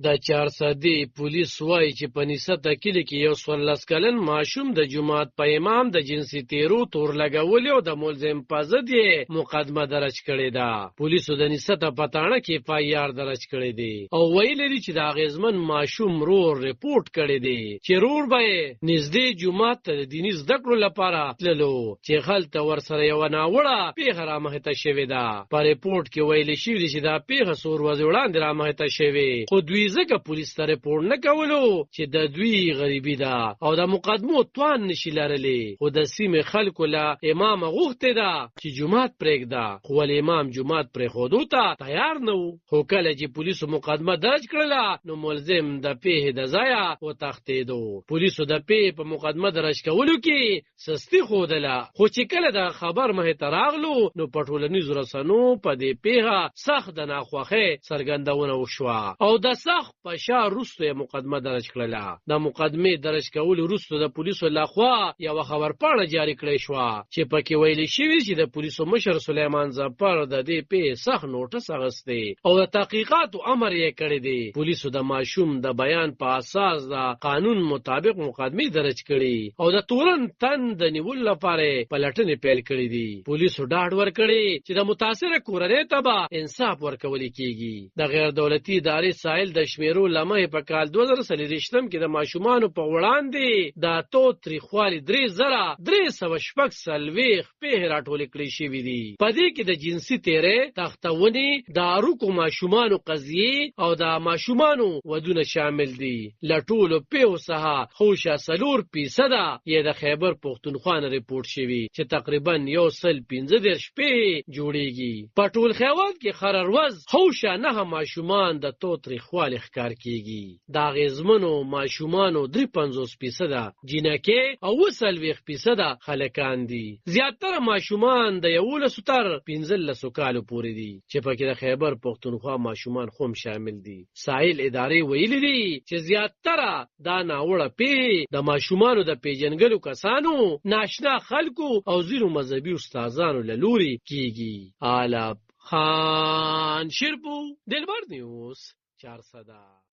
د چارسدي پولیس وایي چې په نسته کلي کې یو 14 کلن ماشوم د جماعت په امام د جنسي تیرو تور لګولې او د ملزم په ضد یې مقدمه درج کړې ده. پولیسو د نسته په تاڼه کې FIR درج کړی دی او ویلي دي چې د اغیزمن ماشوم رور ریپورټ کړی دی چې رور به نږدې جماعت ته د دیني زده کړو لپاره تللو چې هلته ورسره یوه ناوړه پیښه رامخته شوې ده. په ریپورټ کې ویلي شوي دي چې دا پیښه څو ورځې وړاندې رامخته شوې، خو دوی ځکه پولیس ته ریپورټ نه کولو چې د دوی غریبي ده او د مقدمو توان نشي لرلی، خو د سیمې خلکو له امامه غوښتې ده چې جومات پرېږده، خو ولې امام جومات پرېښودو ته تیار نه و. خو کله چې پولیسو مقدمه درج کړله نو ملزم د پیښې د ځایه وتښتېدو. پولیسو د پیښې په مقدمه درج کولو کې سستي ښودله، خو چې کله د خبر مخې ته راغلو نو په ټولنیزو رسنو په دې پیښه سخت د ناخوښۍ څرګندونه وشوه او د سخت فشار وروسته یې مقدمه درج کړله. د مقدمې درج کولو وروسته د پولیسو لخوا یوه خبرپاڼه جاري کړې شوه چې پکې ویلي شوي چې د پولیسو مشر سلیمان ظفر د دې پیښې سخت نوټس اخیستی او د تحقیقاتو امر یې کړی دی. پولیسو د ماشوم د بیان په اساس د قانون مطابق مقدمې درج کړي او د تورن تن د نیولو لپاره پلټنې پیل کړي دي. پولیسو ډاډ ورکړي چې د متاثره کورنۍ ته به انصاف ورکول کیږي. د غیر دولتي ادارې سایل د شمیرو لمحې په کال 2023 کې د ماشومانو په وړاندې د تاوتریخوالي 3340 پیښې راټولې کړې شوې دي. په دې کې د جنسي تیرې، تختونې، د اروکو ماشومانو قضیې او د ماشومانو ودونه شامل دي. له ټولو پیښو څخه خوشه 4% یې د خیبر پښتونخوا نه ریپورټ شوي چې تقریبا 115 پیښې جوړیږي. په ټول خیوات کې هره ورځ خوشه 9 ماشومان د تاوتریخوالي ښکار کیږي. د اغیزمنو ماشومانو 53% جنکۍ او 40% هلکان دي. زیاتره ماشومان د 11 تر 15 کالو پورې دي چې پکې د خیبر پښتونخوا ماشومان هم شامل دي. سایل ادارې ویلي دي چې زیاتره دا ناوړه پیښې د ماشومانو د پیژنګلو کسانو، ناشنا خلکو او ځینو مذهبي استادانو له لوري کیږي. عالم خان شیرپور، دلبر نیوز، 400.